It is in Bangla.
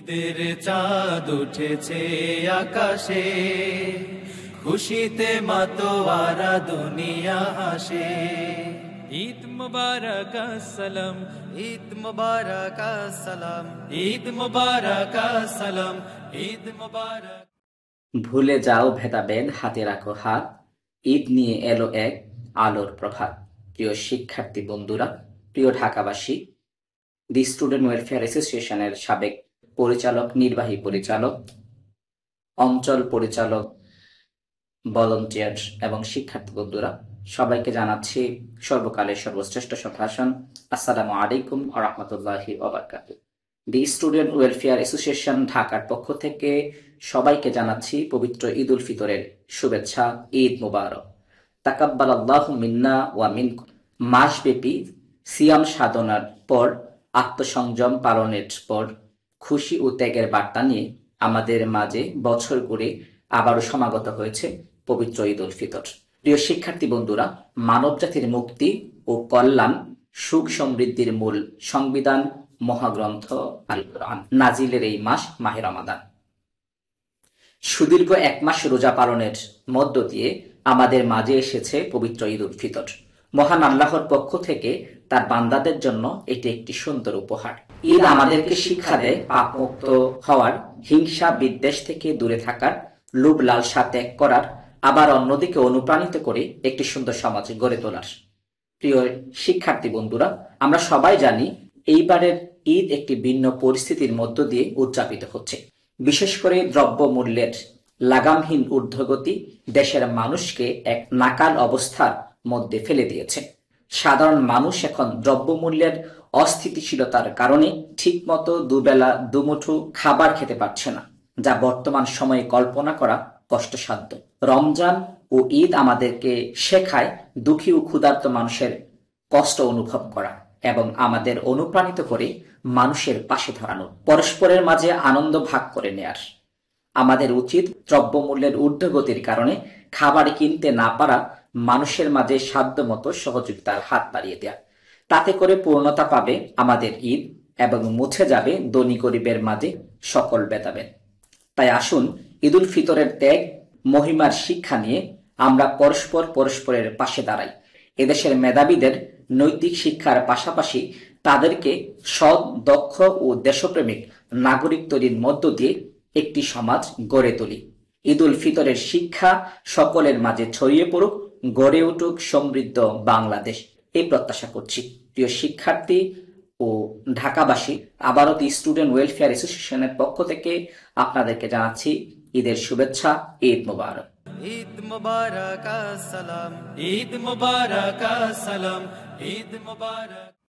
ঈদের চাঁদ উঠেছে আকাশে, খুশিতে মাতোয়ারা দুনিয়া হাসে। ঈদ মুবারক আসসালাম, ঈদ মুবারক আসসালাম, ঈদ মুবারক আসসালাম, ঈদ মুবারক। ভুলে যাও ভেদাভেদ, হাতে রাখো হাত, ঈদ নিয়ে এলো এক আলোর প্রভাত। প্রিয় শিক্ষার্থী বন্ধুরা, প্রিয় ঢাকাবাসী, দি স্টুডেন্ট ওয়েলফেয়ার অ্যাসোসিয়েশনের সাবেক পরিচালক, নির্বাহী পরিচালক, অঞ্চল পরিচালক, ভলান্টিয়ার এবং শিক্ষার্থী বন্ধুরা, সবাইকে জানাচ্ছি সর্বকালের সর্বশ্রেষ্ঠ সম্ভাষণ। আসসালামু আলাইকুম ওয়া রাহমাতুল্লাহি ওয়া বারাকাতুহু। দি স্টুডেন্ট ওয়েলফেয়ার অ্যাসোসিয়েশন ঢাকার পক্ষ থেকে সবাইকে জানাচ্ছি পবিত্র ঈদ উল ফিতরের শুভেচ্ছা। ঈদ মুবারক। তাকাব্বালাল্লাহু মিন্না ওয়া মিনকুম। মাসব্যাপী সিয়াম সাধনার পর, আত্মসংযম পালনের পর, খুশি ও ত্যাগের বার্তা নিয়ে আমাদের মাঝে বছর ঘুরে আবারও সমাগত হয়েছে পবিত্র ঈদ উল ফিতর। প্রিয় শিক্ষার্থী বন্ধুরা, মানবজাতির মুক্তি ও কল্যাণ, সুখ সমৃদ্ধির মূল সংবিধান মহাগ্রন্থ আল কোরআন নাজিলের এই মাস মাহে রমাদান। সুদীর্ঘ এক মাস রোজা পালনের মধ্য দিয়ে আমাদের মাঝে এসেছে পবিত্র ঈদ উল ফিতর। মহান আল্লাহর পক্ষ থেকে তার বান্দাদের জন্য এটি একটি সুন্দর উপহার। ঈদ আমাদেরকে শিক্ষা দেয় পাপমুক্ত হওয়ার, হিংসা বিদ্বেষ থেকে দূরে থাকার, লোভ লালসা ত্যাগ করার, আবার অন্যদিকে অনুপ্রাণিত করে একটি সুন্দর সমাজ গড়ে তোলার। প্রিয় শিক্ষার্থী বন্ধুরা, আমরা সবাই জানি এইবারের ঈদ একটি ভিন্ন পরিস্থিতির মধ্য দিয়ে উদযাপিত হচ্ছে। বিশেষ করে দ্রব্য মূল্যের লাগামহীন ঊর্ধ্বগতি দেশের মানুষকে এক নাকাল অবস্থার মধ্যে ফেলে দিয়েছে। সাধারণ মানুষ এখন দ্রব্যমূল্যের অস্থিতিশীলতার কারণে ঠিকমতো দুবেলা দুমুঠো খাবার খেতে পারছে না, যা বর্তমান সময়ে কল্পনা করা কষ্টসাধ্য। রমজান ও ঈদ আমাদেরকে শেখায় দুঃখী ও ক্ষুধার্ত মানুষের কষ্ট অনুভব করা এবং আমাদের অনুপ্রাণিত করে মানুষের পাশে দাঁড়ানো, পরস্পরের মাঝে আনন্দ ভাগ করে নেয়ার। আমাদের উচিত দ্রব্যমূল্যের ঊর্ধ্বগতির কারণে খাবার কিনতে না পারা মানুষের মাঝে সাধ্যমতো সহযোগিতার হাত বাড়িয়ে দেয়া। তাতে করে পূর্ণতা পাবে আমাদের ঈদ এবং মুছে যাবে ধনী গরিবের মাঝে সকল ভেদাভেদ। তাই আসুন ঈদ উল ফিতরের ত্যাগ মহিমার শিক্ষা নিয়ে আমরা পরস্পরের পাশে দাঁড়াই। এদেশের মেধাবীদের নৈতিক শিক্ষার পাশাপাশি তাদেরকে সৎ, দক্ষ ও দেশপ্রেমিক নাগরিক তৈরির মধ্য দিয়ে একটি সমাজ গড়ে তুলি। ঈদ উল ফিতরের শিক্ষা সকলের মাঝে ছড়িয়ে পড়ুক, গড়ে উঠুক সমৃদ্ধ বাংলাদেশ, এই প্রত্যাশা করছি। প্রিয় শিক্ষার্থী ও ঢাকাবাসী, আবারও দি স্টুডেন্ট ওয়েলফেয়ার অ্যাসোসিয়েশনের পক্ষ থেকে আপনাদেরকে জানাচ্ছি ঈদের শুভেচ্ছা। ঈদ মুবারক। ঈদ মুবারক আসসালাম, ঈদ মুবারক আসসালাম, ঈদ মুবারক।